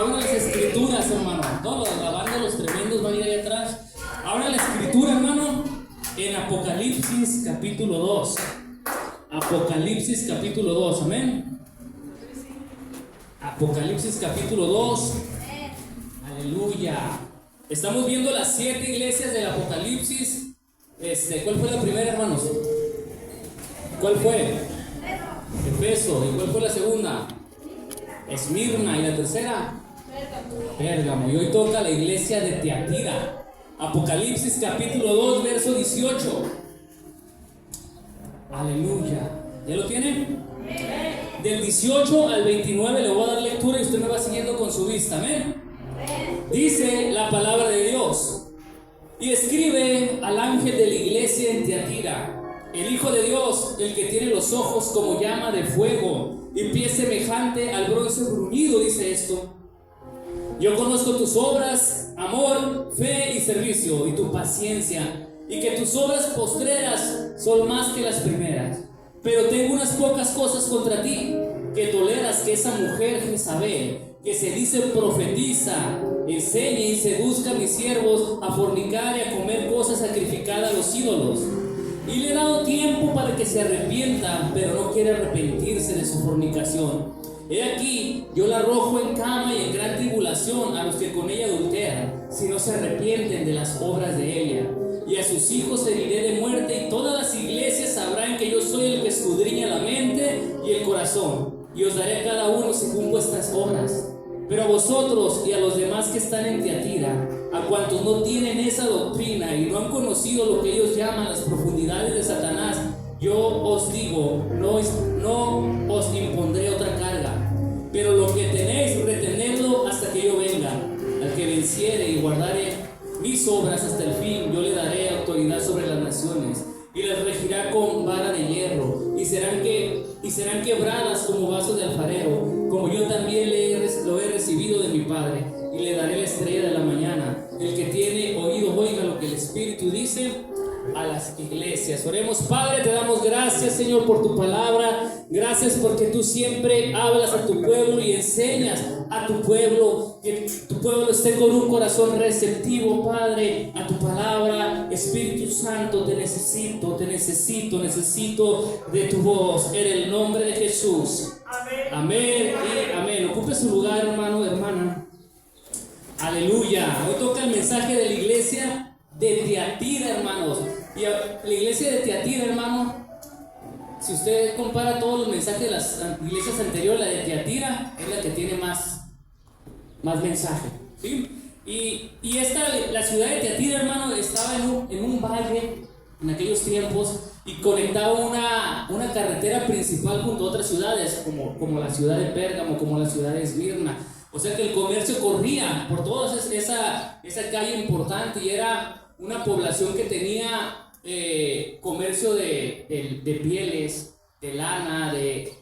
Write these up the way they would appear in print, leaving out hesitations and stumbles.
Abra las escrituras, hermano. Todos los lavando los tremendos van a ir ahí atrás. Abra la escritura, hermano, en Apocalipsis capítulo 2. Apocalipsis capítulo 2, amén. Apocalipsis capítulo 2. Aleluya. Estamos viendo las 7 iglesias del Apocalipsis. ¿Cuál fue la primera, hermanos? ¿Cuál fue? Efeso. ¿Y cuál fue la segunda? Esmirna. ¿Y la tercera? Pérgamo. Y hoy toca la iglesia de Tiatira. Apocalipsis capítulo 2, verso 18. Aleluya. ¿Ya lo tienen? Del 18 al 29 le voy a dar lectura y usted me va siguiendo con su vista. Amén. Dice la palabra de Dios: y escribe al ángel de la iglesia en Tiatira, el Hijo de Dios, el que tiene los ojos como llama de fuego y pie semejante al bronce bruñido, dice esto: yo conozco tus obras, amor, fe y servicio, y tu paciencia, y que tus obras postreras son más que las primeras. Pero tengo unas pocas cosas contra ti, que toleras que esa mujer Jezabel, que se dice profetiza, enseñe y seduzca a mis siervos a fornicar y a comer cosas sacrificadas a los ídolos. Y le he dado tiempo para que se arrepienta, pero no quiere arrepentirse de su fornicación. He aquí, yo la arrojo en cama y en gran tribulación a los que con ella adulteran, si no se arrepienten de las obras de ella. Y a sus hijos heriré de muerte, y todas las iglesias sabrán que yo soy el que escudriña la mente y el corazón, y os daré a cada uno según vuestras obras. Pero a vosotros y a los demás que están en Tiatira, a cuantos no tienen esa doctrina y no han conocido lo que ellos llaman las profundidades de Satanás, yo os digo, no os impondré otra carga, pero lo que tenéis, retenedlo hasta que yo venga. Al que venciere y guardare mis obras hasta el fin, yo le daré autoridad sobre las naciones, y las regirá con vara de hierro, y serán quebradas como vasos de alfarero, como yo también lo he recibido de mi Padre, y le daré la estrella de la mañana. El que tiene oído, oiga lo que el Espíritu dice a las iglesias. Oremos. Padre, te damos gracias, Señor, por tu palabra. Gracias porque tú siempre hablas a tu pueblo y enseñas a tu pueblo, que tu pueblo esté con un corazón receptivo, Padre, a tu palabra. Espíritu Santo, te necesito de tu voz, en el nombre de Jesús. Amén y amén. Ocupe su lugar, hermano, hermana. Aleluya. Hoy toca el mensaje de la iglesia de Tiatira, hermanos. Y la iglesia de Tiatira, hermano, si usted compara todos los mensajes de las iglesias anteriores, la de Tiatira es la que tiene más mensaje, ¿sí? Y la ciudad de Tiatira, hermano, estaba en un valle en aquellos tiempos, y conectaba una carretera principal junto a otras ciudades, como la ciudad de Pérgamo, como la ciudad de Esmirna. O sea que el comercio corría por toda esa calle importante, y era una población que tenía comercio de pieles, de lana,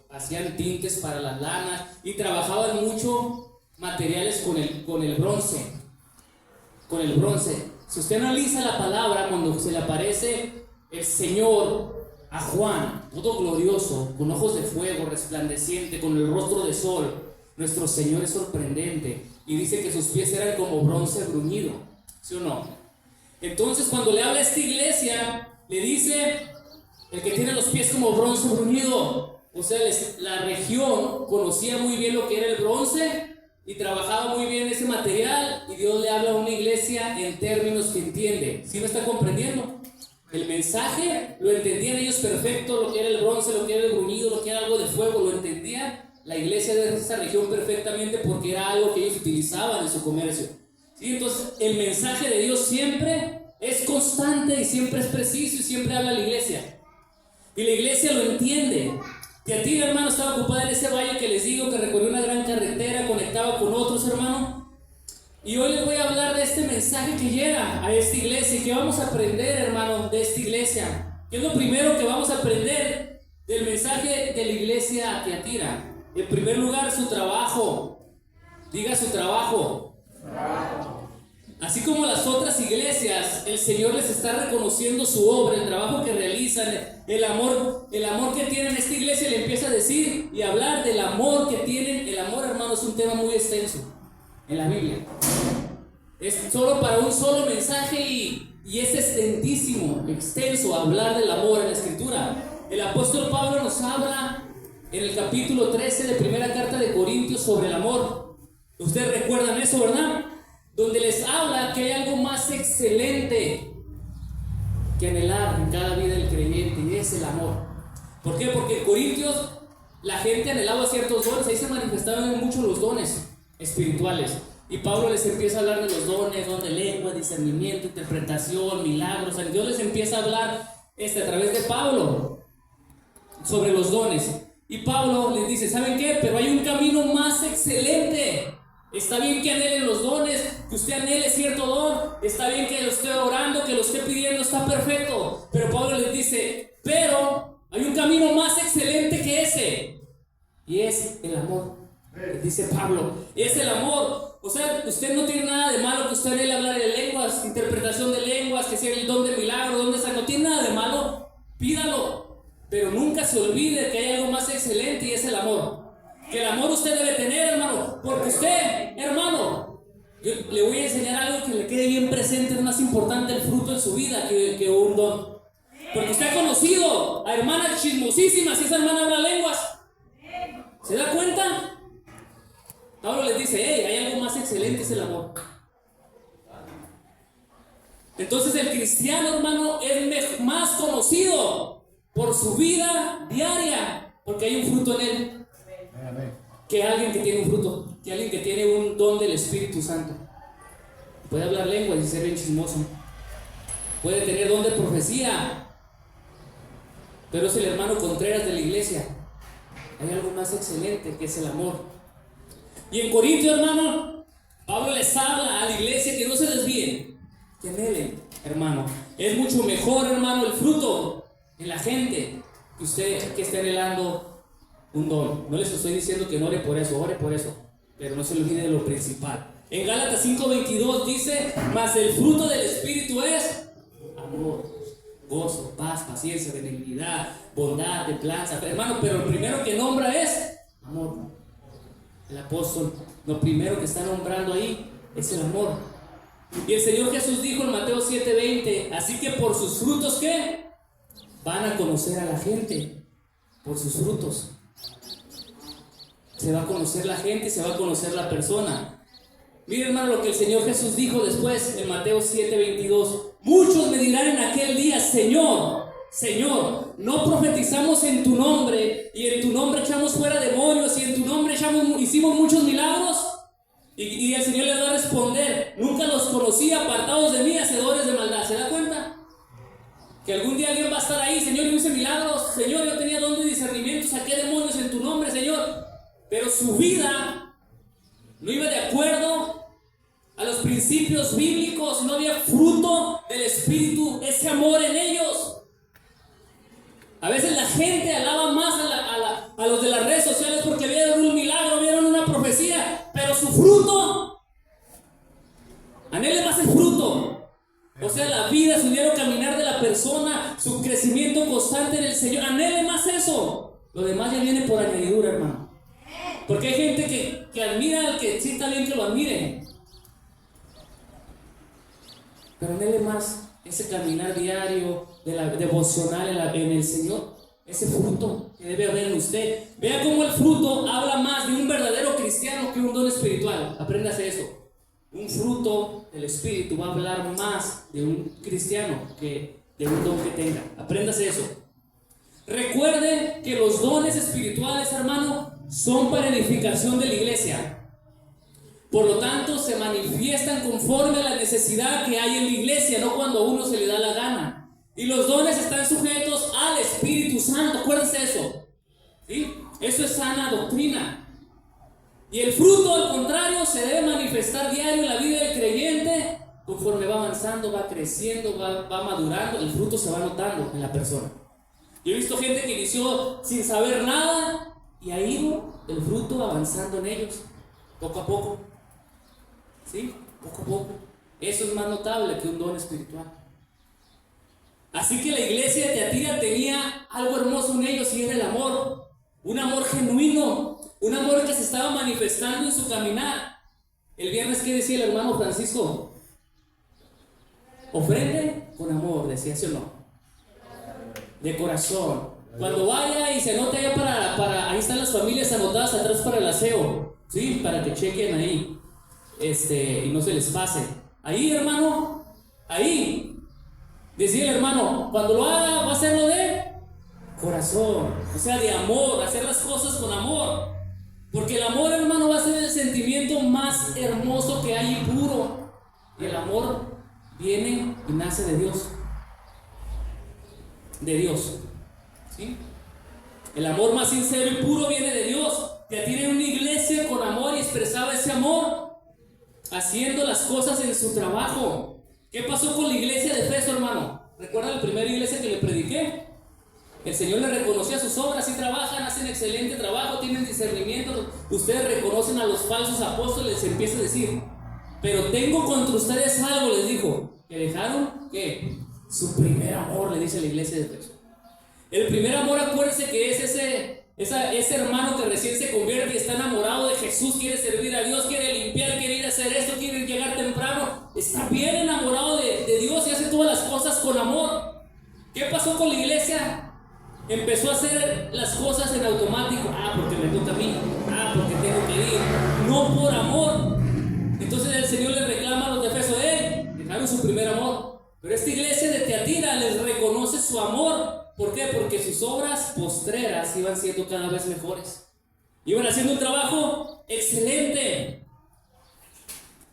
hacían tintes para las lanas, y trabajaban mucho materiales con el bronce. Si usted analiza la palabra, cuando se le aparece el Señor a Juan, todo glorioso, con ojos de fuego, resplandeciente, con el rostro de sol, nuestro Señor es sorprendente, y dice que sus pies eran como bronce bruñido, ¿sí o no? Entonces, cuando le habla a esta iglesia, le dice: el que tiene los pies como bronce bruñido. O sea, la región conocía muy bien lo que era el bronce y trabajaba muy bien ese material, y Dios le habla a una iglesia en términos que entiende. ¿Sí me está comprendiendo? El mensaje lo entendían ellos perfecto, lo que era el bronce, lo que era el bruñido, lo que era algo de fuego, lo entendía la iglesia de esa región perfectamente, porque era algo que ellos utilizaban en su comercio. ¿Sí? Entonces, el mensaje de Dios siempre es constante y siempre es preciso, y siempre habla a la iglesia. Y la iglesia lo entiende. Tiatira, hermano, estaba ocupada en ese valle que les digo, que recorrió una gran carretera, conectaba con otros, hermano. Y hoy les voy a hablar de este mensaje que llega a esta iglesia, y que vamos a aprender, hermano, de esta iglesia. ¿Qué es lo primero que vamos a aprender del mensaje de la iglesia a Tiatira? En primer lugar, su trabajo. Diga: su trabajo. Así como las otras iglesias, el Señor les está reconociendo su obra, el trabajo que realizan, el amor que tienen. Esta iglesia le empieza a decir y a hablar del amor que tienen. El amor, hermano, es un tema muy extenso. en la Biblia. Es solo para un solo mensaje y es extensísimo, extenso hablar del amor en la Escritura. El apóstol Pablo nos habla en el capítulo 13 de primera carta de Corintios sobre el amor. Ustedes recuerdan eso, ¿verdad? Donde les habla que hay algo más excelente que anhelar en cada vida del creyente, y es el amor. ¿Por qué? Porque en Corintios la gente anhelaba ciertos dones, ahí se manifestaban mucho los dones espirituales. Y Pablo les empieza a hablar de los dones, don de lengua, discernimiento, interpretación, milagros. Dios les empieza a hablar a través de Pablo sobre los dones. Y Pablo les dice, ¿saben qué? Pero hay un camino más excelente. Está bien que anhelen los dones, que usted anhele cierto don. Está bien que lo esté orando, que lo esté pidiendo, está perfecto. Pero Pablo les dice, pero hay un camino más excelente que ese. Y es el amor. Dice Pablo, es el amor. O sea, usted no tiene nada de malo que usted anhele hablar de lenguas, interpretación de lenguas, que sea el don de milagro, don de sanidad. No tiene nada de malo, pídalo. Pero nunca se olvide que hay algo más excelente y es el amor. Que el amor usted debe tener, hermano. Porque usted, hermano, yo le voy a enseñar algo que le quede bien presente. Es más importante el fruto en su vida que un don. Porque usted ha conocido a hermanas chismosísimas y esa hermana habla lenguas. ¿Se da cuenta? Pablo les dice, hey, hay algo más excelente, es el amor. Entonces el cristiano, hermano, es más conocido por su vida diaria, porque hay un fruto en él, que alguien que tiene un fruto, que alguien que tiene un don del Espíritu Santo. Puede hablar lenguas y ser bien chismoso, puede tener don de profecía, pero es el hermano Contreras de la iglesia. Hay algo más excelente que es el amor. Y en Corintios, hermano, Pablo les habla a la iglesia que no se desvíen, que anhelen, hermano. Es mucho mejor, hermano, el fruto en la gente que usted que esté anhelando un don. No les estoy diciendo que no ore por eso, pero no se olvide de lo principal. En Gálatas 5:22 dice, mas el fruto del Espíritu es amor, gozo, paz, paciencia, benignidad, bondad, templanza. Hermano, pero el primero que nombra es amor. El apóstol, lo primero que está nombrando ahí es el amor. Y el Señor Jesús dijo en Mateo 7:20, así que por sus frutos, ¿qué? Van a conocer a la gente. Por sus frutos se va a conocer la gente, se va a conocer la persona. Mire, hermano, lo que el Señor Jesús dijo después en Mateo 7:22. Muchos me dirán en aquel día, Señor, Señor, no profetizamos en tu nombre, y en tu nombre echamos fuera demonios, y en tu nombre hicimos muchos milagros. Y el Señor les va a responder, nunca los conocí, apartados de mí, hacedores de maldad. ¿Se da cuenta? Que algún día alguien va a estar ahí, Señor, yo hice milagros, Señor, yo tenía don de discernimiento, saqué demonios en tu nombre, Señor. Pero su vida no iba de acuerdo a los principios bíblicos, no había fruto del Espíritu, ese amor en ellos. A veces la gente alaba más a los de las redes sociales porque vieron un milagro, vieron una profecía, pero su fruto, anhele más el fruto. O sea, la vida, su diario caminar de la persona, su crecimiento constante en el Señor, anhele más eso. Lo demás ya viene por añadidura, hermano. Porque hay gente que admira al que sí está bien que lo admire, pero anhele más ese caminar diario de la devocional en el Señor, ese fruto que debe haber en usted. Vea cómo el fruto habla más de un verdadero cristiano que un don espiritual. Apréndase eso. Un fruto del Espíritu va a hablar más de un cristiano que de un don que tenga. Apréndase eso. Recuerden que los dones espirituales, hermano, son para edificación de la iglesia. Por lo tanto, se manifiestan conforme a la necesidad que hay en la iglesia, no cuando a uno se le da la gana. Y los dones están sujetos al Espíritu Santo. Acuérdense eso. ¿Sí? Eso es sana doctrina. Y el fruto, al contrario, se debe manifestar diario en la vida del creyente. Conforme va avanzando, va creciendo, va madurando, el fruto se va notando en la persona. Yo he visto gente que inició sin saber nada y ha ido el fruto avanzando en ellos, poco a poco. ¿Sí? Poco a poco. Eso es más notable que un don espiritual. Así que la iglesia de Tiatira tenía algo hermoso en ellos y era el amor. Un amor genuino, un amor que se estaba manifestando en su caminar. El viernes, ¿qué decía el hermano Francisco? Ofrende con amor, decía, ¿sí o no? De corazón. Cuando vaya y se anote allá ahí están las familias anotadas atrás para el aseo, ¿sí? Para que chequen ahí, y no se les pase. Ahí, hermano, ahí, decía el hermano, cuando lo haga, va a hacerlo de corazón, o sea, de amor, hacer las cosas con amor. Porque el amor, hermano, va a ser el sentimiento más hermoso que hay y puro. Y el amor viene y nace de Dios. De Dios. ¿Sí? El amor más sincero y puro viene de Dios. Teatira en una iglesia con amor y expresaba ese amor haciendo las cosas en su trabajo. ¿Qué pasó con la iglesia de Efeso, hermano? ¿Recuerdan la primera iglesia que le prediqué? El Señor le reconocía sus obras, y trabajan, hacen excelente trabajo, tienen discernimiento. Ustedes reconocen a los falsos apóstoles, les empieza a decir, pero tengo contra ustedes algo, les dijo, que dejaron, ¿qué? Su primer amor, le dice la iglesia de Efeso. El primer amor, acuérdense que es ese hermano que recién se convierte y está enamorado de Jesús, quiere servir a Dios, quiere limpiar, quiere ir a hacer esto, quiere llegar temprano, está bien enamorado de Dios y hace todas las cosas con amor. ¿Qué pasó con la iglesia? Empezó a hacer las cosas en automático. Porque me toca a mí. Porque tengo que ir. No por amor. Entonces el Señor le reclama a los de Efeso, dejaron su primer amor. Pero esta iglesia de Teatira les reconoce su amor. ¿Por qué? Porque sus obras postreras iban siendo cada vez mejores. Iban haciendo un trabajo excelente.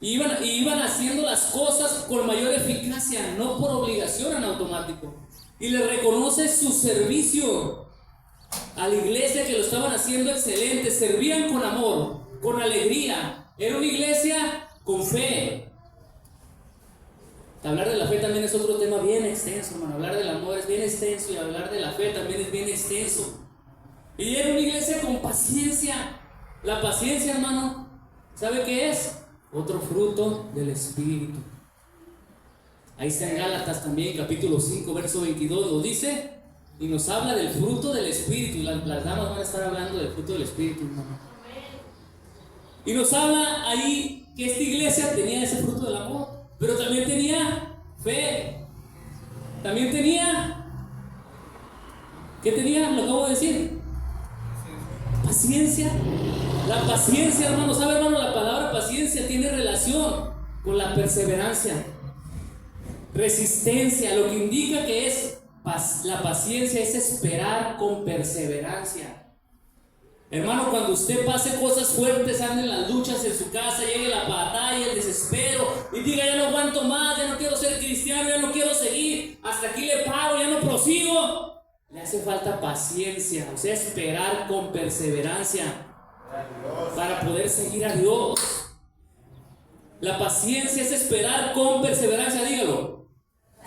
Iban haciendo las cosas con mayor eficacia, no por obligación en automático. Y le reconoce su servicio a la iglesia, que lo estaban haciendo excelente. Servían con amor, con alegría. Era una iglesia con fe. Hablar de la fe también es otro tema bien extenso, hermano. Hablar del amor es bien extenso, y hablar de la fe también es bien extenso. Y era una iglesia con paciencia. La paciencia, hermano, ¿sabe qué es? Otro fruto del Espíritu. Ahí está en Gálatas también, capítulo 5, verso 22, lo dice, y nos habla del fruto del Espíritu. Las damas van a estar hablando del fruto del Espíritu, hermano. Y nos habla ahí que esta iglesia tenía ese fruto del amor, pero también tenía fe. También tenía, ¿qué tenía? Lo acabo de decir. Paciencia. La paciencia, hermano, ¿sabe, hermano? La palabra paciencia tiene relación con la perseverancia. Resistencia, lo que indica que es la paciencia es esperar con perseverancia. Hermano, cuando usted pase cosas fuertes, ande en las luchas en su casa, llegue la batalla, el desespero, y diga, ya no aguanto más, ya no quiero ser cristiano, ya no quiero seguir, hasta aquí le paro, ya no prosigo, le hace falta paciencia, o sea, esperar con perseverancia para poder seguir a Dios. La paciencia es esperar con perseverancia, dígalo.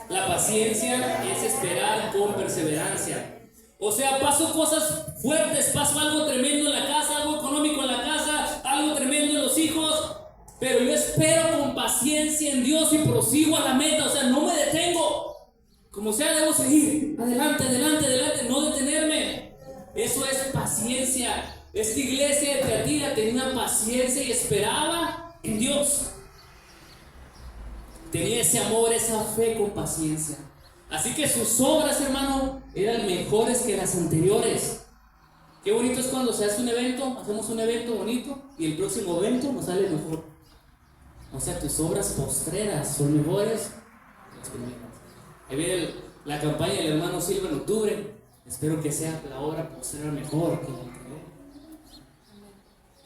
La paciencia es esperar con perseverancia. O sea, paso cosas fuertes, paso algo tremendo en la casa, algo económico en la casa, algo tremendo en los hijos, pero yo espero con paciencia en Dios y prosigo a la meta. O sea, no me detengo. Como sea, debo seguir adelante, adelante, adelante, no detenerme. Eso es paciencia. Esta iglesia de Teatira tenía una paciencia y esperaba en Dios. Tenía ese amor, esa fe con paciencia. Así que sus obras, hermano, eran mejores que las anteriores. Qué bonito es cuando se hace un evento, hacemos un evento bonito y el próximo evento nos sale mejor. O sea, tus obras postreras son mejores que las primeras. Ahí viene la campaña del hermano Silva en octubre. Espero que sea la obra postrera mejor que la anterior.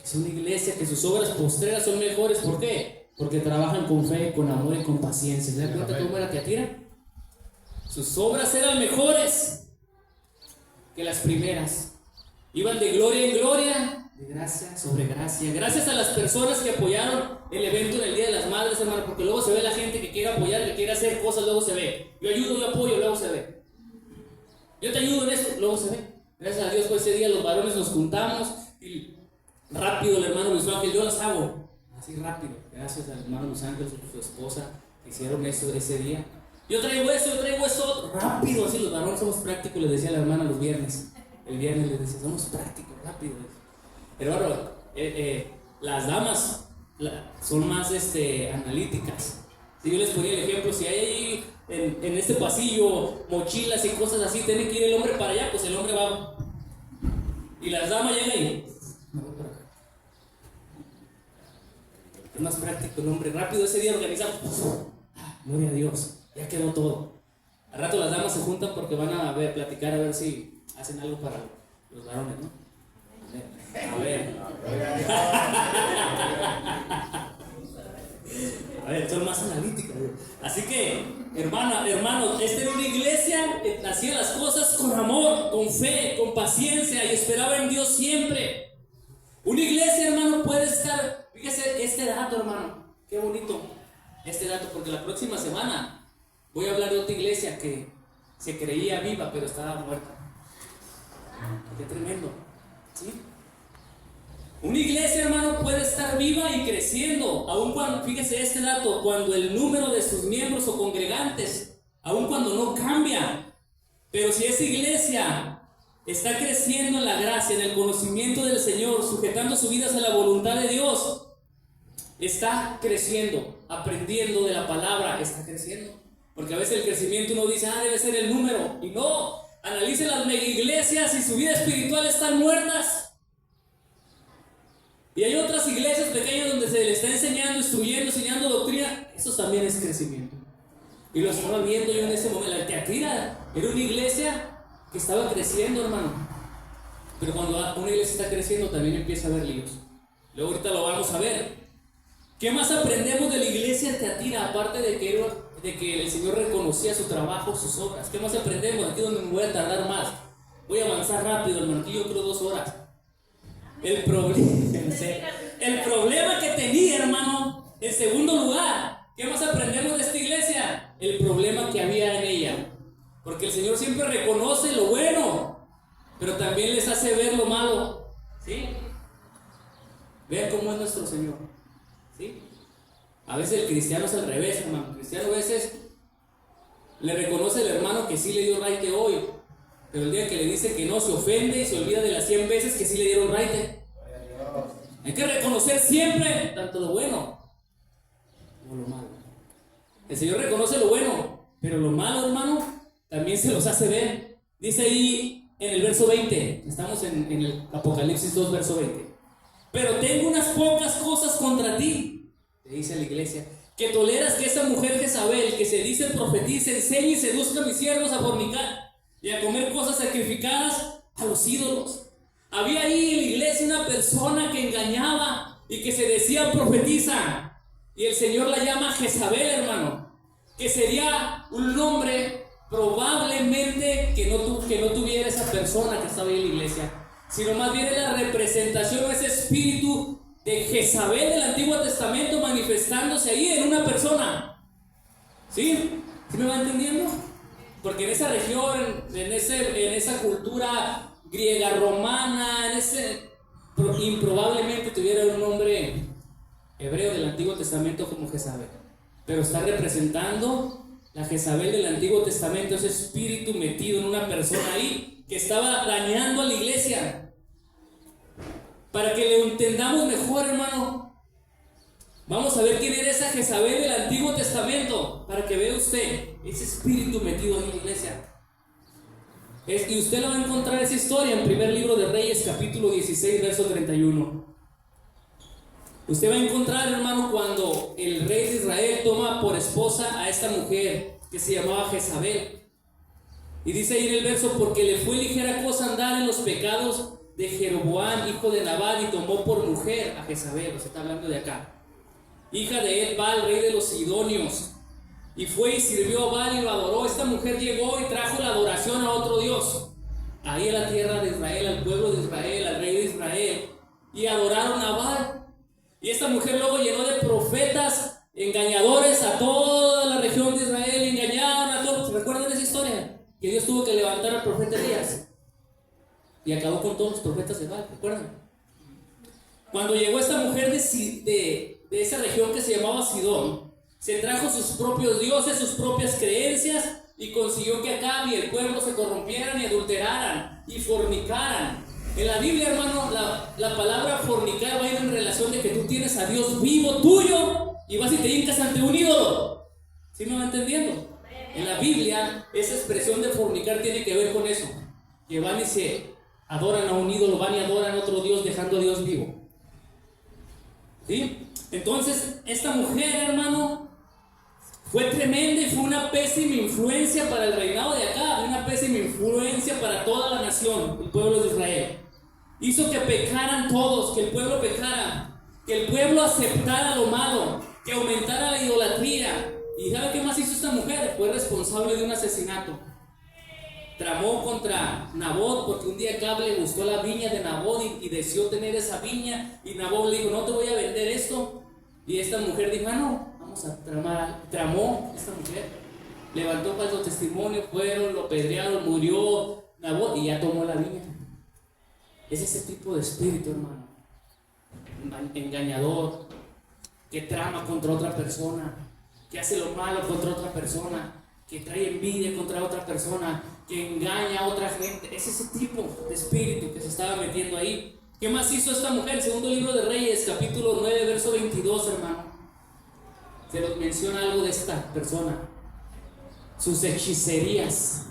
Que sea una iglesia que sus obras postreras son mejores. ¿Por qué? Porque trabajan con fe, con amor y con paciencia. ¿Se da cuenta cómo era Teatira? Sus obras eran mejores que las primeras. Iban de gloria en gloria, de gracia sobre gracia. Gracias a las personas que apoyaron el evento en el Día de las Madres, hermano, porque luego se ve la gente que quiere apoyar, que quiere hacer cosas, luego se ve. Yo ayudo, yo apoyo, luego se ve. Yo te ayudo en esto, luego se ve. Gracias a Dios, pues ese día los varones nos juntamos y rápido el hermano Luis Ángel, yo las hago. Así rápido, gracias al hermano Luis Ángel, su esposa, que hicieron eso ese día. Yo traigo eso, rápido, así los varones somos prácticos, les decía la hermana los viernes. El viernes les decía, somos prácticos, rápido. Hermano, las damas son más analíticas. Si yo les ponía el ejemplo, si hay ahí en este pasillo mochilas y cosas así, tiene que ir el hombre para allá, pues el hombre va. Y las damas llegan ahí. Es más práctico el hombre, rápido ese día organizamos. Gloria a Dios, ya quedó todo. Al rato las damas se juntan porque van a platicar a ver si hacen algo para los varones, ¿no? A ver, son más analíticas. Así que, hermanos, esta era una iglesia que hacía las cosas con amor, con fe, con paciencia y esperaba en Dios siempre. Una iglesia, hermano, puede estar, fíjese este dato, hermano, qué bonito este dato, porque la próxima semana voy a hablar de otra iglesia que se creía viva, pero estaba muerta. Qué tremendo, ¿sí? Una iglesia, hermano, puede estar viva y creciendo, aun cuando, fíjese este dato, cuando el número de sus miembros o congregantes, aun cuando no cambia. Pero si esa iglesia está creciendo en la gracia, en el conocimiento del Señor, sujetando sus vidas a la voluntad de Dios, está creciendo, aprendiendo de la palabra, está creciendo. Porque a veces el crecimiento uno dice, debe ser el número, y no, analice las mega iglesias y su vida espiritual están muertas. Y hay otras iglesias pequeñas donde se le está enseñando, instruyendo, enseñando doctrina. Eso también es crecimiento. Y lo estaba viendo yo en ese momento. La Teatira era una iglesia que estaba creciendo, hermano. Pero cuando una iglesia está creciendo también empieza a haber líos. Luego ahorita lo vamos a ver. ¿Qué más aprendemos de la iglesia de Teatira? Aparte de que el Señor reconocía su trabajo, sus obras. ¿Qué más aprendemos? Aquí es donde me voy a tardar más. Voy a avanzar rápido, hermano. Aquí yo creo 2 horas. El problema que tenía, hermano, en segundo lugar, ¿qué más aprendemos de esta iglesia? El problema que había en ella. Porque el Señor siempre reconoce lo bueno, pero también les hace ver lo malo. ¿Sí? Vean cómo es nuestro Señor. ¿Sí? A veces el cristiano es al revés, hermano. El cristiano a veces le reconoce al hermano que sí le dio raite hoy, pero el día que le dice que no, se ofende y se olvida de las 100 veces que sí le dieron raite. Hay que reconocer siempre tanto lo bueno como lo malo. El Señor reconoce lo bueno, pero lo malo, hermano, también se los hace ver. Dice ahí en el verso 20, estamos en el Apocalipsis 2, verso 20. Pero tengo unas pocas cosas contra ti, le dice a la iglesia, que toleras que esa mujer Jezabel, que se dice profetiza, enseñe y seduzca a mis siervos a fornicar y a comer cosas sacrificadas a los ídolos. Había ahí en la iglesia una persona que engañaba y que se decía profetiza, y el Señor la llama Jezabel, hermano, que sería un nombre probablemente que no tuviera esa persona que estaba ahí en la iglesia, sino más bien la representación, ese espíritu de Jezabel del Antiguo Testamento manifestándose ahí en una persona. ¿Sí? ¿Sí me va entendiendo? Porque en esa región, en esa cultura griega, romana, improbablemente tuviera un nombre hebreo del Antiguo Testamento como Jezabel, pero está representando la Jezabel del Antiguo Testamento, ese espíritu metido en una persona ahí que estaba dañando a la iglesia. Para que le entendamos mejor, hermano, vamos a ver quién era esa Jezabel del Antiguo Testamento, para que vea usted ese espíritu metido en la iglesia. Y usted lo va a encontrar esa historia en primer libro de Reyes, capítulo 16, verso 31. Usted va a encontrar, hermano, cuando el rey de Israel toma por esposa a esta mujer que se llamaba Jezabel. Y dice ahí en el verso, porque le fue ligera cosa andar en los pecados de Jeroboam, hijo de Nabat, y tomó por mujer a Jezabel, se está hablando de acá, hija de Ed-Baal, rey de los Sidonios. Y fue y sirvió a Baal y lo adoró. Esta mujer llegó y trajo la adoración a otro Dios, ahí en la tierra de Israel, al pueblo de Israel, al rey de Israel, y adoraron a Baal. Y esta mujer luego llenó de profetas engañadores a toda la región de Israel, y engañaron a todos. ¿Se recuerdan esa historia? Que Dios tuvo que levantar al profeta Elías y acabó con todos los profetas de Baal, ¿recuerdan? Cuando llegó esta mujer de esa región que se llamaba Sidón, se trajo sus propios dioses, sus propias creencias, y consiguió que Acab y el pueblo se corrompieran y adulteraran y fornicaran. En la Biblia, hermano, la palabra fornicar va a ir en relación de que tú tienes a Dios vivo tuyo y vas y te hincas ante un ídolo. ¿Sí me va entendiendo? En la Biblia, esa expresión de fornicar tiene que ver con eso. Que van y se adoran a un ídolo, van y adoran a otro Dios dejando a Dios vivo. ¿Sí? Entonces, esta mujer, hermano, fue tremenda y fue una pésima influencia para el reinado de acá, una pésima influencia para toda la nación, el pueblo de Israel. Hizo que pecaran todos, que el pueblo pecara, que el pueblo aceptara lo malo, que aumentara la idolatría. ¿Y sabe qué más hizo esta mujer? Fue responsable de un asesinato. Tramó contra Nabot porque un día Acab le gustó la viña de Nabot y deseó tener esa viña. Y Nabot le dijo: no te voy a vender esto. Y esta mujer dijo: no, vamos a tramar. Tramó esta mujer, levantó falso testimonio, fueron, lo apedrearon, murió Nabot y ya tomó la viña. Es ese tipo de espíritu, hermano, engañador, que trama contra otra persona, que hace lo malo contra otra persona, que trae envidia contra otra persona, que engaña a otra gente. Es ese tipo de espíritu que se estaba metiendo ahí. ¿Qué más hizo esta mujer? Segundo libro de Reyes, capítulo 9, verso 22, hermano. Se nos menciona algo de esta persona. Sus hechicerías,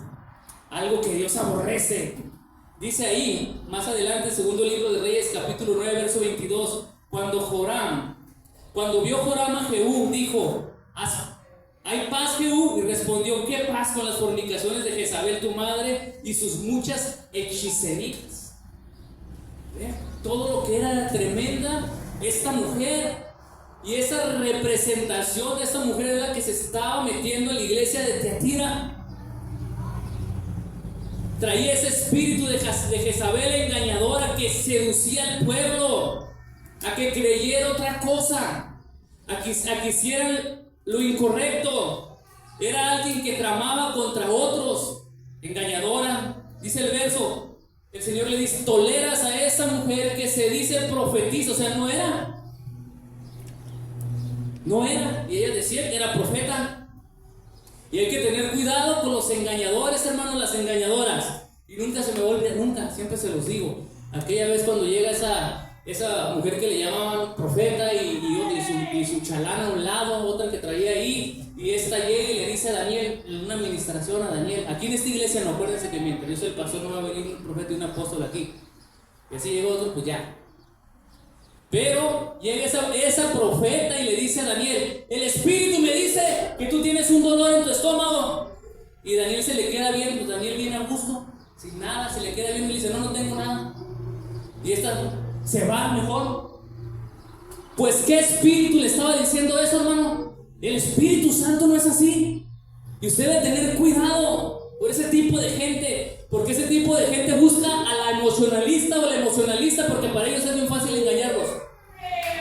algo que Dios aborrece. Dice ahí, más adelante, segundo libro de Reyes, capítulo 9, verso 22, cuando vio Joram a Jehú, dijo: ¿hay paz, Jehú? Y respondió: ¿qué paz con las fornicaciones de Jezabel tu madre y sus muchas hechicerías? Todo lo que era tremenda esta mujer, y esa representación de esta mujer es la que se estaba metiendo en la iglesia de Teatira. Traía ese espíritu de Jezabel engañadora que seducía al pueblo a que creyera otra cosa, a que hicieran lo incorrecto. Era alguien que tramaba contra otros, engañadora. Dice el verso, el Señor le dice: toleras a esa mujer que se dice profetiza. O sea, no era, y ella decía que era profeta. Y hay que tener cuidado con los engañadores, hermanos, las engañadoras. Y nunca se me va a olvidar, nunca, siempre se los digo. Aquella vez cuando llega esa mujer que le llamaban profeta y su chalana a un lado, otra que traía ahí, y esta llega y le dice a Daniel, en una administración a Daniel: aquí en esta iglesia no, acuérdense que mientras yo soy el pastor no va a venir un profeta y un apóstol aquí. Y así llegó otro, pues ya. Pero llega esa profeta y le dice a Daniel: el espíritu me dice que tú tienes un dolor en tu estómago. Y Daniel se le queda bien, pues Daniel viene a gusto, sin nada, se le queda bien y le dice: no tengo nada. Y esta se va mejor. Pues ¿qué espíritu le estaba diciendo eso, hermano? El Espíritu Santo no es así. Y usted debe tener cuidado por ese tipo de gente, porque ese tipo de gente busca a la emocionalista o la emocionalista, porque para ellos es muy fácil engañarlos.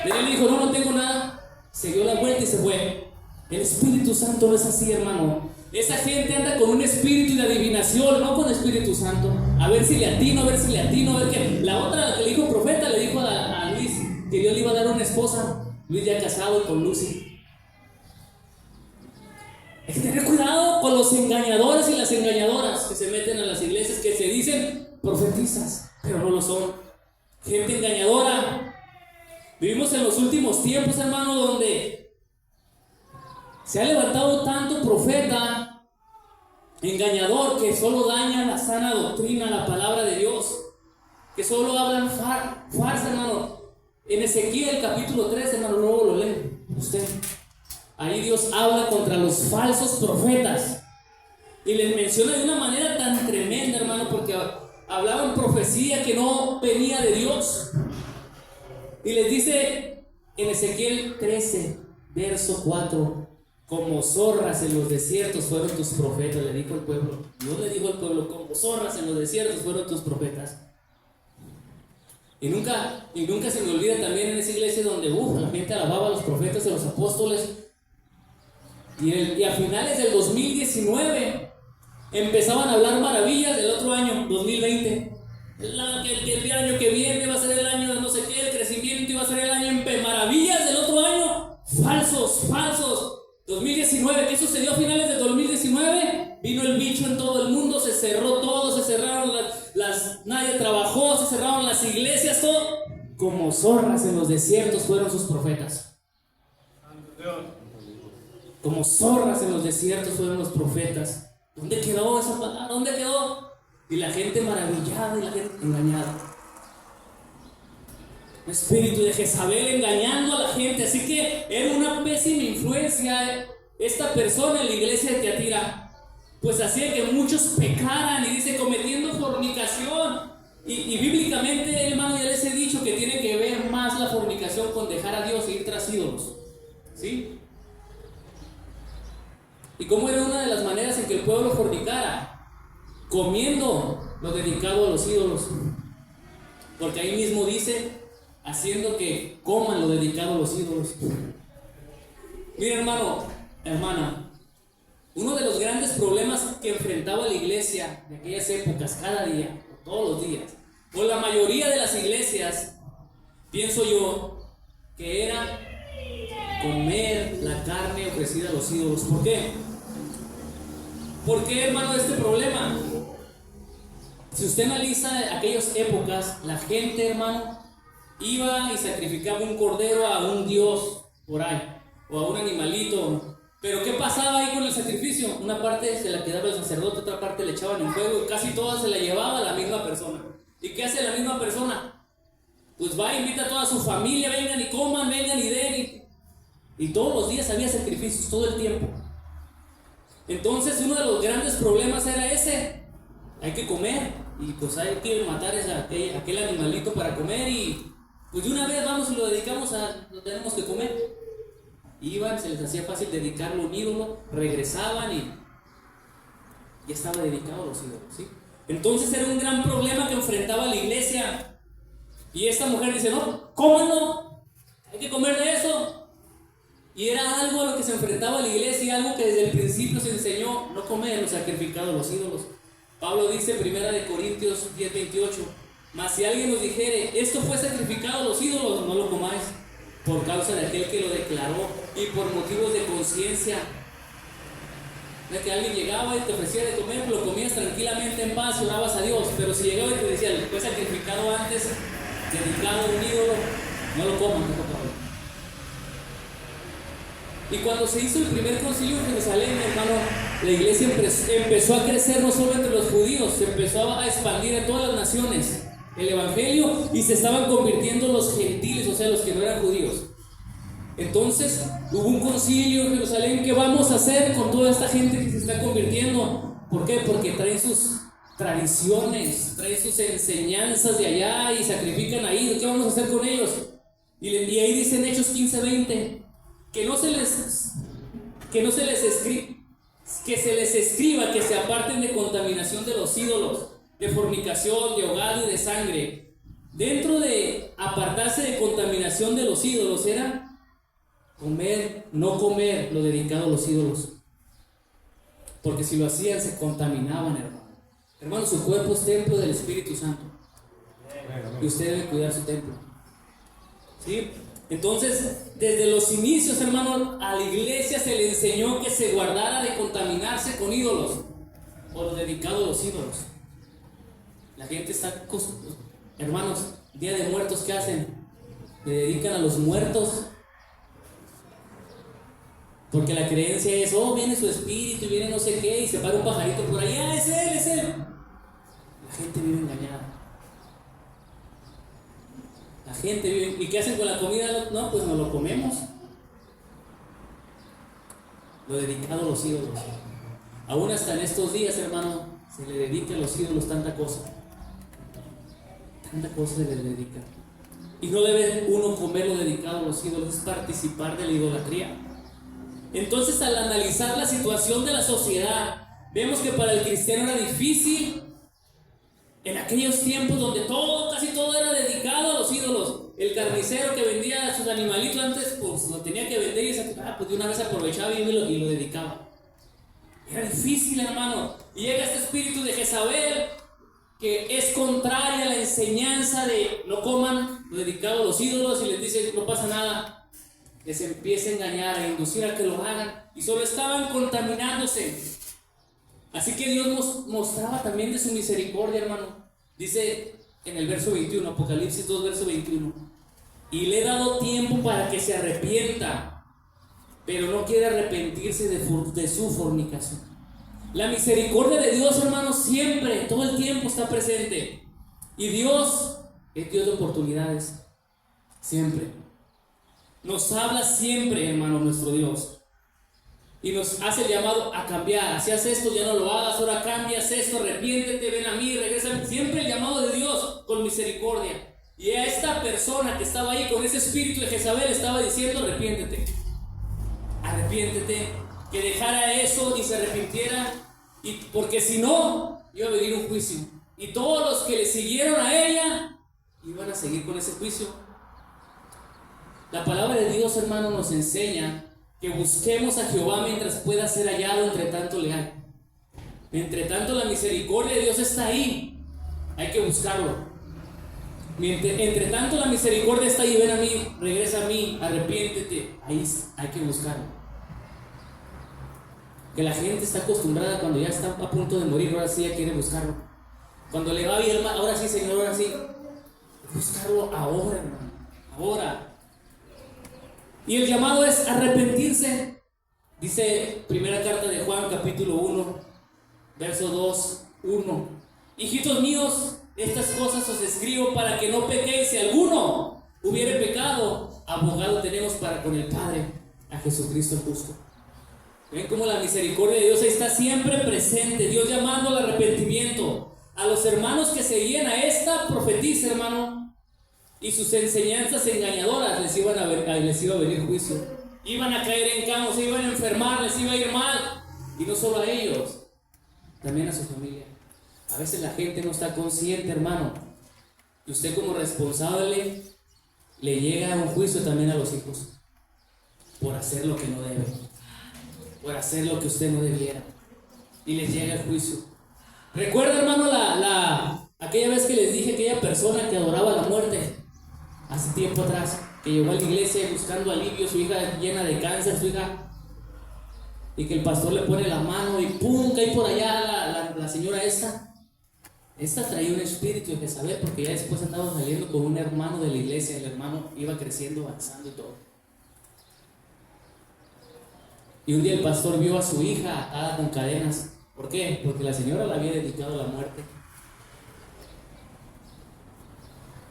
Daniel dijo: no tengo nada. Se dio la vuelta y se fue. El Espíritu Santo no es así, hermano. Esa gente anda con un espíritu de adivinación, no con Espíritu Santo. A ver si le atino, a ver que... La otra, la que le dijo profeta, le dijo a Luis que Dios le iba a dar una esposa. Luis ya casado y con Lucy. Hay que tener cuidado con los engañadores y las engañadoras que se meten a las iglesias, que se dicen profetizas, pero no lo son. Gente engañadora. Vivimos en los últimos tiempos, hermano, donde se ha levantado tanto profeta engañador que solo daña la sana doctrina, la palabra de Dios, que solo hablan farsa, hermano. En Ezequiel capítulo 3, hermano, luego lo leen usted. Ahí Dios habla contra los falsos profetas y les menciona de una manera tan tremenda, hermano, porque hablaban profecía que no venía de Dios. Y les dice en Ezequiel 13, verso 4: como zorras en los desiertos fueron tus profetas, le dijo al pueblo. Dios le dijo al pueblo: como zorras en los desiertos fueron tus profetas. Y nunca se me olvida también en esa iglesia donde la gente alababa a los profetas y a los apóstoles. Y a finales del 2019 empezaban a hablar maravillas del otro año, 2020. El año que viene va a ser el año de no sé qué, el crecimiento iba a ser el año en maravillas del otro año. Falsos. 2019, ¿qué sucedió a finales del 2019? vino el bicho en todo el mundo, se cerró todo, se cerraron nadie trabajó, se cerraron las iglesias, todo. Como zorras en los desiertos fueron sus profetas. Como zorras en los desiertos fueron los profetas. ¿Dónde quedó esa palabra? ¿Dónde quedó? Y la gente maravillada y la gente engañada. Un espíritu de Jezabel engañando a la gente. Así que era una pésima influencia esta persona en la iglesia de Tiatira. Pues hacía que muchos pecaran, y dice cometiendo fornicación. Y bíblicamente, hermano, ya les he dicho que tiene que ver más la fornicación con dejar a Dios e ir tras ídolos. ¿Sí? ¿Y cómo era una de las maneras en que el pueblo fornicara? Comiendo lo dedicado a los ídolos. Porque ahí mismo dice, haciendo que coman lo dedicado a los ídolos. Mira, hermano, hermana, uno de los grandes problemas que enfrentaba la iglesia de aquellas épocas, cada día, todos los días, o la mayoría de las iglesias, pienso yo, que era comer la carne ofrecida a los ídolos. ¿Por qué? ¿Por qué, hermano, este problema? Si usted analiza aquellas épocas, la gente, hermano, iba y sacrificaba un cordero a un dios por ahí, o a un animalito. Pero ¿qué pasaba ahí con el sacrificio? Una parte se la quedaba el sacerdote, otra parte le echaban en fuego, y casi toda se la llevaba la misma persona. ¿Y qué hace la misma persona? Pues va, invita a toda su familia, vengan y coman, vengan y den. Y todos los días había sacrificios, todo el tiempo. Entonces uno de los grandes problemas era ese: hay que comer, y pues hay que matar aquel animalito para comer, y pues de una vez vamos y lo dedicamos lo tenemos que comer. Iban, se les hacía fácil dedicarlo a un ídolo, regresaban y ya estaba dedicado a los ídolos, ¿sí? Entonces era un gran problema que enfrentaba la iglesia. Y esta mujer dice, no, cómanlo, hay que comer de eso. Y era algo a lo que se enfrentaba la iglesia, algo que desde el principio se enseñó: no comer lo sacrificado a los ídolos. Pablo dice en 1 Corintios 10:28, mas si alguien nos dijere, esto fue sacrificado a los ídolos, no lo comáis, por causa de aquel que lo declaró y por motivos de conciencia. De que alguien llegaba y te ofrecía de comer, lo comías tranquilamente en paz y orabas a Dios. Pero si llegaba y te decía, fue sacrificado antes, dedicado a un ídolo, no lo coman, dijo Pablo. Y cuando se hizo el primer concilio en Jerusalén, hermano, la iglesia empezó a crecer no solo entre los judíos, se empezó a expandir en todas las naciones el evangelio, y se estaban convirtiendo los gentiles, o sea, los que no eran judíos. Entonces hubo un concilio en Jerusalén. ¿Qué vamos a hacer con toda esta gente que se está convirtiendo? ¿Por qué? Porque traen sus tradiciones, traen sus enseñanzas de allá y sacrifican ahí. ¿Qué vamos a hacer con ellos? Y ahí dice en Hechos 15:20 que se les escriba que se aparten de contaminación de los ídolos, de fornicación, de ahogado y de sangre. Dentro de apartarse de contaminación de los ídolos era no comer lo dedicado a los ídolos. Porque si lo hacían, se contaminaban, hermano. Hermano, su cuerpo es templo del Espíritu Santo. Y usted debe cuidar su templo. ¿Sí? Entonces, desde los inicios, hermano, a la iglesia se le enseñó que se guardara de contaminarse con ídolos, o lo dedicado a los ídolos. La gente está, hermanos, Día de Muertos, ¿qué hacen? Le dedican a los muertos. Porque la creencia es, viene su espíritu y viene no sé qué, y se para un pajarito por ahí, es él, es él. La gente vive engañada. La gente vive, ¿y qué hacen con la comida? No, pues nos lo comemos. Lo dedicado a los ídolos. Aún hasta en estos días, hermano, se le dedica a los ídolos tanta cosa. Tanta cosa se le dedica. Y no debe uno comer lo dedicado a los ídolos, es participar de la idolatría. Entonces, al analizar la situación de la sociedad, vemos que para el cristiano era difícil en aquellos tiempos donde casi todo era dedicado a los ídolos. El carnicero que vendía sus animalitos antes, pues lo tenía que vender, y pues de una vez aprovechaba y lo dedicaba. Era difícil, hermano. Y llega este espíritu de Jezabel, que es contraria a la enseñanza de no coman lo dedicado a los ídolos, y les dice, no pasa nada. Les empieza a engañar, a inducir a que lo hagan, y solo estaban contaminándose. Así que Dios mostraba también de su misericordia, hermano. Dice en el verso 21, Apocalipsis 2, verso 21. Y le he dado tiempo para que se arrepienta, pero no quiere arrepentirse de su fornicación. La misericordia de Dios, hermano, siempre, todo el tiempo está presente. Y Dios es Dios de oportunidades. Siempre. Nos habla siempre, hermano, nuestro Dios. Y nos hace el llamado a cambiar. Si haces esto, ya no lo hagas. Ahora cambias esto, arrepiéntete, ven a mí, regresa. Siempre el llamado de Dios con misericordia. Y a esta persona que estaba ahí con ese espíritu de Jezabel estaba diciendo: arrepiéntete. Arrepiéntete. Que dejara eso y se arrepintiera. Y porque si no, iba a venir un juicio. Y todos los que le siguieron a ella iban a seguir con ese juicio. La palabra de Dios, hermano, nos enseña que busquemos a Jehová mientras pueda ser hallado, entre tanto le hay. Entre tanto la misericordia de Dios está ahí, hay que buscarlo. Entre tanto la misericordia está ahí, ven a mí, regresa a mí, arrepiéntete, ahí hay que buscarlo. Que la gente está acostumbrada cuando ya está a punto de morir, ahora sí ya quiere buscarlo. Cuando le va bien, ahora sí, Señor, ahora sí. Buscarlo ahora, hermano, ahora. Y el llamado es arrepentirse. Dice primera carta de Juan, capítulo 1, verso 2, 1. Hijitos míos, estas cosas os escribo para que no pequéis. Si alguno hubiere pecado, abogado tenemos para con el Padre, a Jesucristo el justo. Ven cómo la misericordia de Dios está siempre presente. Dios llamando al arrepentimiento. A los hermanos que seguían a esta profetisa, hermano, y sus enseñanzas engañadoras, les iba a venir juicio. Iban a caer en cama, se iban a enfermar, les iba a ir mal. Y no solo a ellos, también a su familia. A veces la gente no está consciente, hermano. Y usted como responsable le llega un juicio también a los hijos. Por hacer lo que no debe. Por hacer lo que usted no debiera. Y les llega el juicio. Recuerda, hermano, aquella vez que les dije, aquella persona que adoraba la muerte. Hace tiempo atrás, que llegó a la iglesia buscando alivio, su hija llena de cáncer, su hija, y que el pastor le pone la mano y ¡pum! Cae por allá la señora esta traía un espíritu de Jezabel, porque ya después andaba saliendo con un hermano de la iglesia. El hermano iba creciendo, avanzando y todo. Y un día el pastor vio a su hija atada con cadenas. ¿Por qué? Porque la señora la había dedicado a la muerte.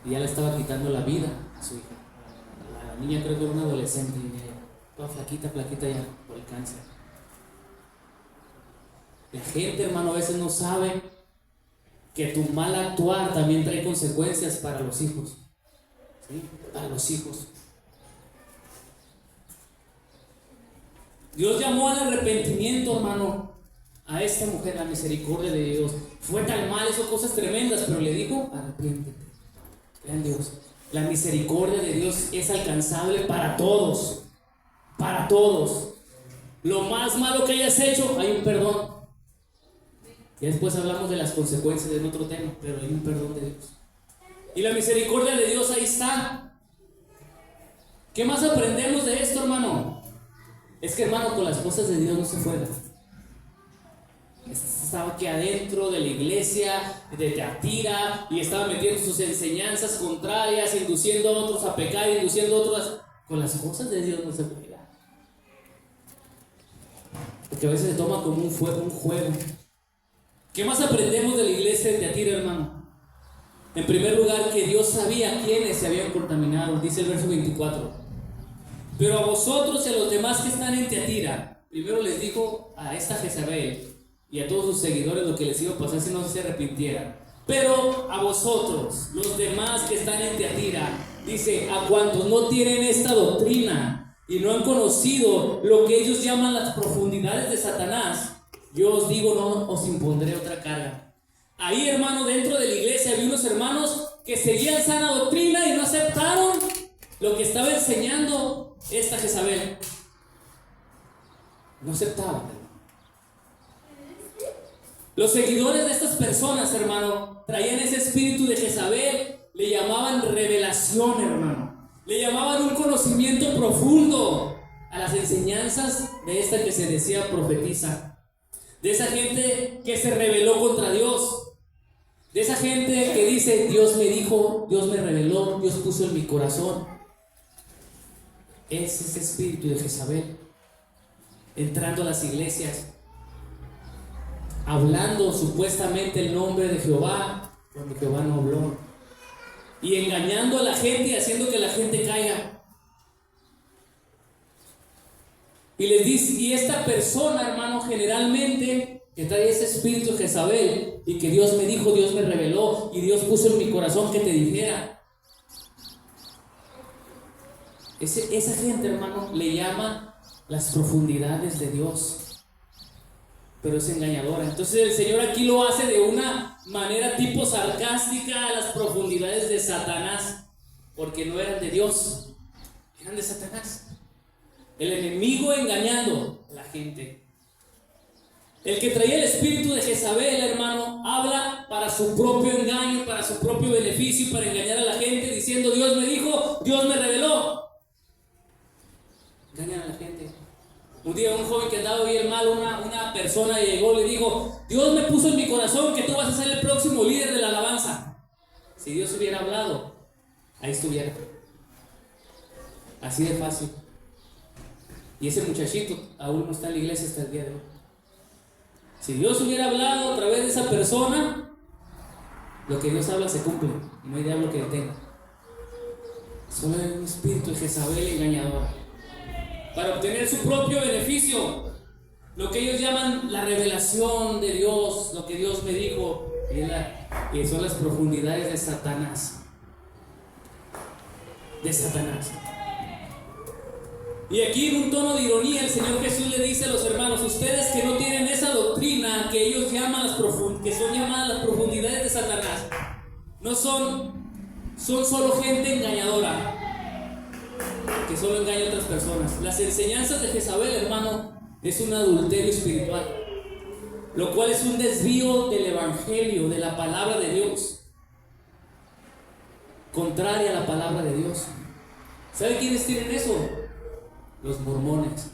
Y ya le estaba quitando la vida a su hija. La niña creo que era una adolescente, toda flaquita ya por el cáncer. La gente, hermano, a veces no sabe que tu mal actuar también trae consecuencias para los hijos. ¿Sí? Para los hijos. Dios llamó al arrepentimiento, hermano, a esta mujer, la misericordia de Dios. Fue tan mal, hizo cosas tremendas, pero le dijo: arrepiéntete. Vean Dios, la misericordia de Dios es alcanzable para todos. Para todos. Lo más malo que hayas hecho, hay un perdón. Y después hablamos de las consecuencias en otro tema, pero hay un perdón de Dios. Y la misericordia de Dios ahí está. ¿Qué más aprendemos de esto, hermano? Es que, hermano, con las cosas de Dios no se juega. Estaba aquí adentro de la iglesia de Teatira y estaba metiendo sus enseñanzas contrarias, induciendo a otros a pecar, induciendo a otros con las cosas de Dios no se juega. Porque a veces se toma como un juego. ¿Qué más aprendemos de la iglesia de Teatira, hermano? En primer lugar, que Dios sabía quiénes se habían contaminado. Dice el verso 24: pero a vosotros y a los demás que están en Teatira, primero les dijo a esta Jezabel y a todos sus seguidores lo que les iba a pasar si no se arrepintieran. Pero a vosotros, los demás que están en Teatira, dice: a cuantos no tienen esta doctrina y no han conocido lo que ellos llaman las profundidades de Satanás, yo os digo, no os impondré otra carga. Ahí, hermano, dentro de la iglesia había unos hermanos que seguían sana doctrina y no aceptaron lo que estaba enseñando esta Jezabel. No aceptaban. Los seguidores de estas personas, hermano, traían ese espíritu de Jezabel. Le llamaban revelación, hermano. Le llamaban un conocimiento profundo a las enseñanzas de esta que se decía profetisa. de esa gente que se rebeló contra Dios, de esa gente que dice: Dios me dijo, Dios me reveló, Dios puso en mi corazón. Es ese espíritu de Jezabel entrando a las iglesias, hablando supuestamente el nombre de Jehová cuando Jehová no habló, y engañando a la gente y haciendo que la gente caiga. Y les dice, y esta persona, hermano, generalmente que trae ese espíritu de Jezabel, y que Dios me dijo, Dios me reveló, y Dios puso en mi corazón que te dijera, esa gente, hermano, le llama las profundidades de Dios, pero es engañadora. Entonces el Señor aquí lo hace de una manera tipo sarcástica a las profundidades de Satanás, porque no eran de Dios, eran de Satanás. El enemigo engañando a la gente. El que traía el espíritu de Jezabel, hermano, habla para su propio engaño, para su propio beneficio, y para engañar a la gente diciendo: Dios me dijo, Dios me reveló. Engañan a la gente. Un día un joven que andaba bien mal, una persona llegó y le dijo: Dios me puso en mi corazón que tú vas a ser el próximo líder de la alabanza. Si Dios hubiera hablado, ahí estuviera. Así de fácil. Y ese muchachito aún no está en la iglesia hasta el día de hoy. Si Dios hubiera hablado a través de esa persona, lo que Dios habla se cumple, y no hay diablo que detenga. Solo hay un espíritu de Jezabel engañador para obtener su propio beneficio, lo que ellos llaman la revelación de Dios, lo que Dios me dijo, y son las profundidades de Satanás. De Satanás. Y aquí, en un tono de ironía, el Señor Jesús le dice a los hermanos: ustedes que no tienen esa doctrina que ellos llaman que son llamadas las profundidades de Satanás, no son solo gente engañadora que solo engaña a otras personas. Las enseñanzas de Jezabel, hermano, es un adulterio espiritual, lo cual es un desvío del evangelio, de la palabra de Dios, contraria a la palabra de Dios. ¿Sabe quiénes tienen eso? Los mormones.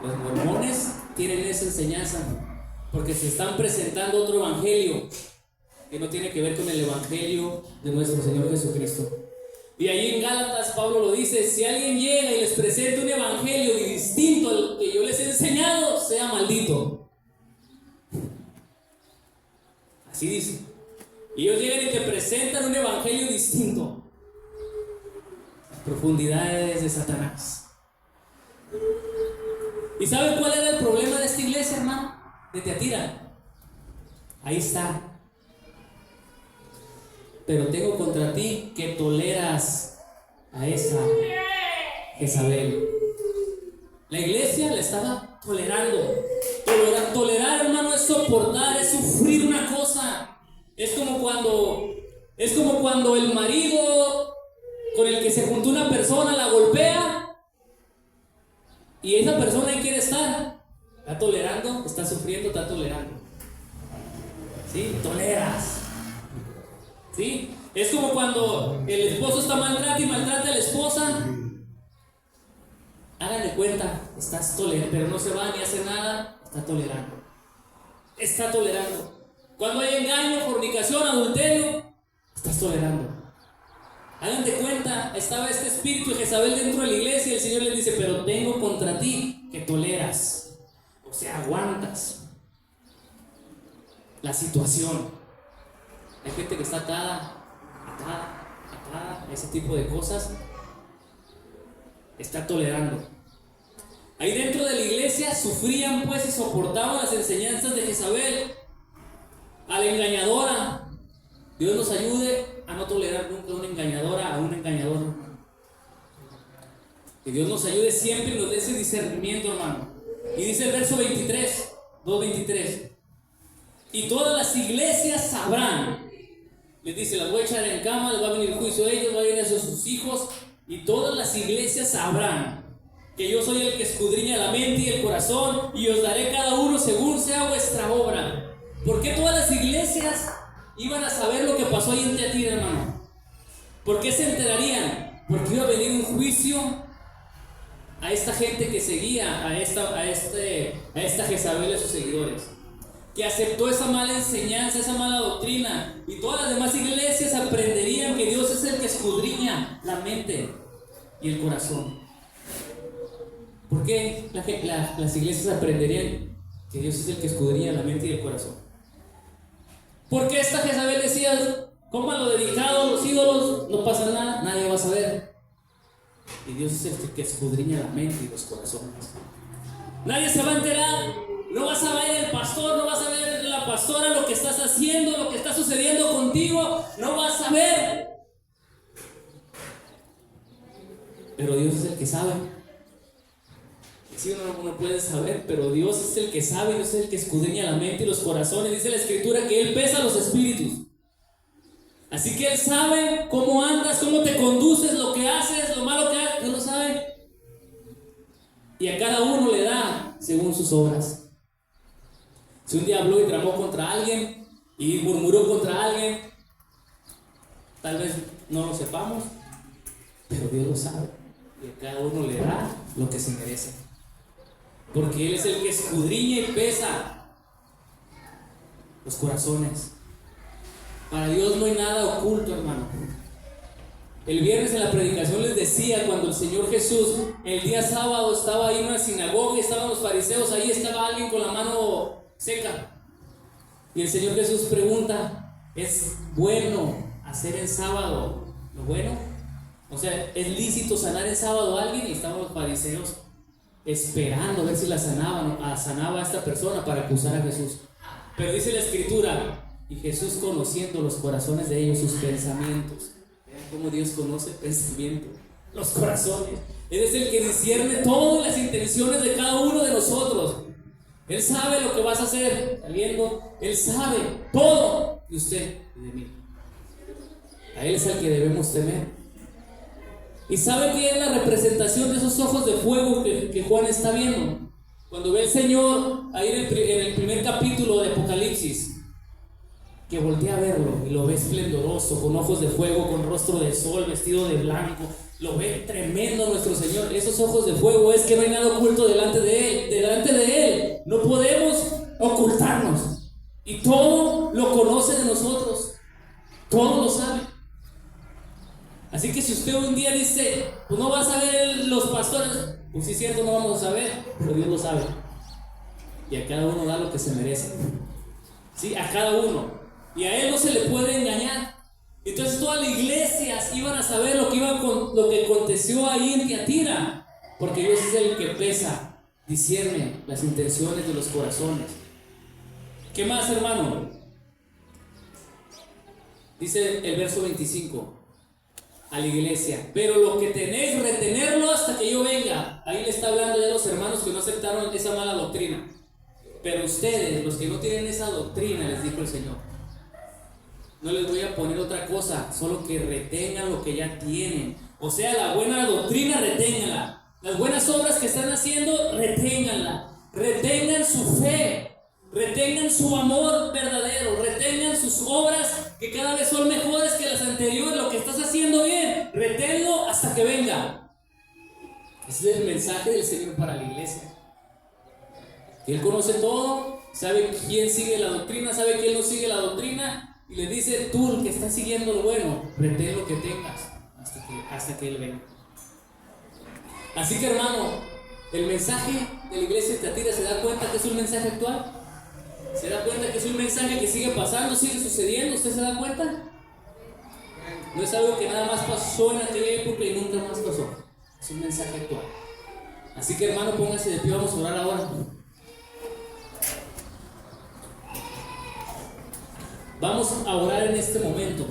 Los mormones tienen esa enseñanza porque se están presentando otro evangelio que no tiene que ver con el evangelio de nuestro Señor Jesucristo. Y ahí en Gálatas Pablo lo dice: si alguien llega y les presenta un evangelio distinto al que yo les he enseñado, sea maldito. Así dice. Y ellos llegan y te presentan un evangelio distinto. Profundidades de Satanás. ¿Y saben cuál era el problema de esta iglesia, hermano? De Tiatira. Ahí está. Pero tengo contra ti que toleras a esa Jezabel. La iglesia la estaba tolerando. Tolerar, hermano, es soportar, es sufrir una cosa. Es como cuando el marido con el que se juntó una persona la golpea y esa persona ahí quiere estar. Está tolerando, está sufriendo, está tolerando. ¿Sí? Toleras. ¿Sí? Es como cuando el esposo está maltratando y maltrata a la esposa. Háganle cuenta, estás tolerando, pero no se va ni hace nada. Está tolerando. Está tolerando. Cuando hay engaño, fornicación, adulterio, estás tolerando. Hagan de cuenta, estaba este espíritu de Jezabel dentro de la iglesia y el Señor les dice: pero tengo contra ti que toleras, o sea, aguantas la situación. Hay gente que está atada a ese tipo de cosas, está tolerando. Ahí dentro de la iglesia sufrían pues y soportaban las enseñanzas de Jezabel, a la engañadora. Dios nos ayude a no tolerar nunca a una engañadora, a un engañador. Que Dios nos ayude siempre y nos dé ese discernimiento, hermano. Y dice el verso 23, 2:23: y todas las iglesias sabrán. Les dice: las voy a echar en cama, les va a venir el juicio de ellos, va a venir a sus hijos. Y todas las iglesias sabrán que yo soy el que escudriña la mente y el corazón, y os daré cada uno según sea vuestra obra. ¿Por qué todas las iglesias iban a saber lo que pasó ahí en Tiatira, hermano? ¿Por qué se enterarían? Porque iba a venir un juicio a esta gente que seguía a esta Jezabel y a sus seguidores, que aceptó esa mala enseñanza, esa mala doctrina, y todas las demás iglesias aprenderían que Dios es el que escudriña la mente y el corazón. ¿Por qué las iglesias aprenderían que Dios es el que escudriña la mente y el corazón? Porque esta Jezabel decía: coman lo dedicado a los ídolos, no pasa nada, nadie va a saber. Y Dios es el que escudriña la mente y los corazones. Nadie se va a enterar, no vas a ver el pastor, no vas a ver la pastora lo que estás haciendo, lo que está sucediendo contigo, no vas a ver. Pero Dios es el que sabe. Sí, uno no puede saber, pero Dios es el que sabe, Dios es el que escudriña la mente y los corazones. Dice la Escritura que Él pesa los espíritus. Así que Él sabe cómo andas, cómo te conduces, lo que haces, lo malo que haces, Él lo sabe. Y a cada uno le da según sus obras. Si un día habló y tramó contra alguien y murmuró contra alguien, tal vez no lo sepamos, pero Dios lo sabe. Y a cada uno le da lo que se merece. Porque Él es el que escudriña y pesa los corazones. Para Dios no hay nada oculto, hermano. El viernes en la predicación les decía, cuando el Señor Jesús, el día sábado, estaba ahí en una sinagoga, estaban los fariseos, ahí estaba alguien con la mano seca. Y el Señor Jesús pregunta: ¿es bueno hacer en sábado lo bueno? O sea, ¿es lícito sanar en sábado a alguien? Y estaban los fariseos esperando a ver si sanaba a esta persona para acusar a Jesús. Pero dice la Escritura: y Jesús, conociendo los corazones de ellos, sus pensamientos. Vean cómo Dios conoce el pensamiento, los corazones. Él es el que discierne todas las intenciones de cada uno de nosotros. Él sabe lo que vas a hacer saliendo. Él sabe todo de usted y de mí. A Él es al que debemos temer. Y sabe que es la representación de esos ojos de fuego que Juan está viendo. Cuando ve al Señor ahí en el primer capítulo de Apocalipsis, que voltea a verlo y lo ve esplendoroso, con ojos de fuego, con rostro de sol, vestido de blanco. Lo ve tremendo nuestro Señor. Esos ojos de fuego es que no hay nada oculto delante de Él. Delante de Él no podemos ocultarnos. Y todo lo conoce de nosotros. Todo lo sabe. Así que si usted un día dice: pues no vas a ver los pastores, pues sí es cierto, no vamos a saber, pero Dios lo sabe. Y a cada uno da lo que se merece. Sí, a cada uno. Y a Él no se le puede engañar. Entonces todas las iglesias iban a saber lo que aconteció ahí en Tiatira, porque Dios es el que pesa, discierne las intenciones de los corazones. ¿Qué más, hermano? Dice el verso 25 a la iglesia: pero lo que tenéis, retenerlo hasta que yo venga. Ahí le está hablando ya a los hermanos que no aceptaron esa mala doctrina. Pero ustedes, los que no tienen esa doctrina, les dijo el Señor, no les voy a poner otra cosa, solo que retengan lo que ya tienen. O sea, la buena doctrina, reténganla. Las buenas obras que están haciendo, reténganla. Retengan su fe, retengan su amor verdadero, retengan sus obras que cada vez son mejores que las anteriores. Lo que estás haciendo bien, reténlo hasta que venga. Ese es el mensaje del Señor para la iglesia. Él conoce todo, sabe quién sigue la doctrina, sabe quién no sigue la doctrina. Y le dice: tú, el que estás siguiendo lo bueno, retén lo que tengas hasta que Él venga. Así que, hermano, el mensaje de la iglesia de Tiatira, ¿se da cuenta que es un mensaje actual? ¿Se da cuenta que es un mensaje que sigue pasando, sigue sucediendo? ¿Usted se da cuenta? No es algo que nada más pasó en aquella época y nunca más pasó. Es un mensaje actual. Así que, hermano, póngase de pie, vamos a orar ahora. Vamos a orar en este momento.